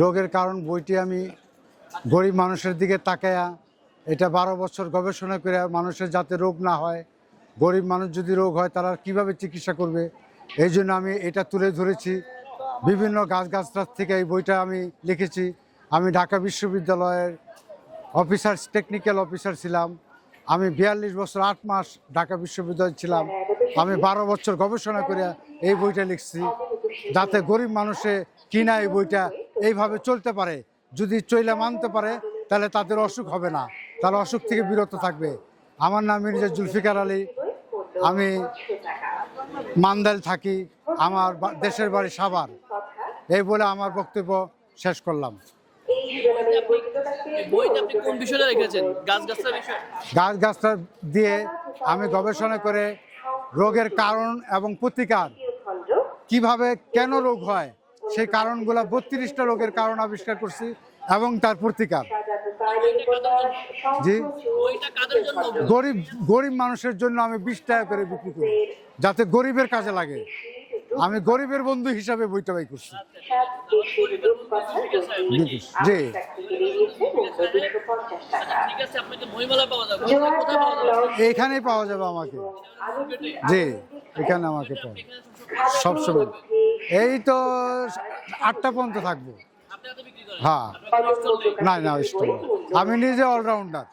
রোগের কারণ বইটি আমি গরিব মানুষের দিকে তাকায়া এটা 12 বছর গবেষণা করে মানুষের যাতে রোগ না হয়, গরিব মানুষ যদি রোগ হয় তারা কিভাবে চিকিৎসা করবে, এই জন্য আমি এটা তুলে ধরেছি। বিভিন্ন গাছগাছরা থেকে এই বইটা আমি লিখেছি। আমি ঢাকা বিশ্ববিদ্যালয়ের টেকনিক্যাল অফিসার ছিলাম। আমি 42 বছর 8 মাস ঢাকা বিশ্ববিদ্যালয়ে ছিলাম। আমি 12 বছর গবেষণা করে এই বইটা লিখছি, যাতে গরিব মানুষে কিনা এই বইটা এইভাবে চলতে পারে। যদি চইলা মানতে পারে তাহলে তাদের অসুখ হবে না, তারা অসুখ থেকে বিরত থাকবে। আমার নাম মির্জা জুলফিকার আলী। আমি মান্দাইল থাকি, আমার দেশের বাড়ি সাভার। এই বলে আমার বক্তব্য শেষ করলাম। গাছগাছরা দিয়ে আমি গবেষণা করে রোগের কারণ এবং প্রতিকার, কিভাবে কেন রোগ হয় সেই কারণগুলো 32টা রোগের কারণ আবিষ্কার করছি এবং তার প্রতিকার। জি, গরিব মানুষের জন্য আমি 20 টাকা করে বিক্রি করি, যাতে গরিবের কাজে লাগে। আমি গরিবের বন্ধু হিসাবে বইটা বাই করছি। জি, এইখানেই পাওয়া যাবে আমাকে। জি, এখানে আমাকে পাওয়া সবসময়। এই তো 8টা পর্যন্ত থাকবো। হ্যাঁ, না স্টোর, আমি নিজে অলরাউন্ডার।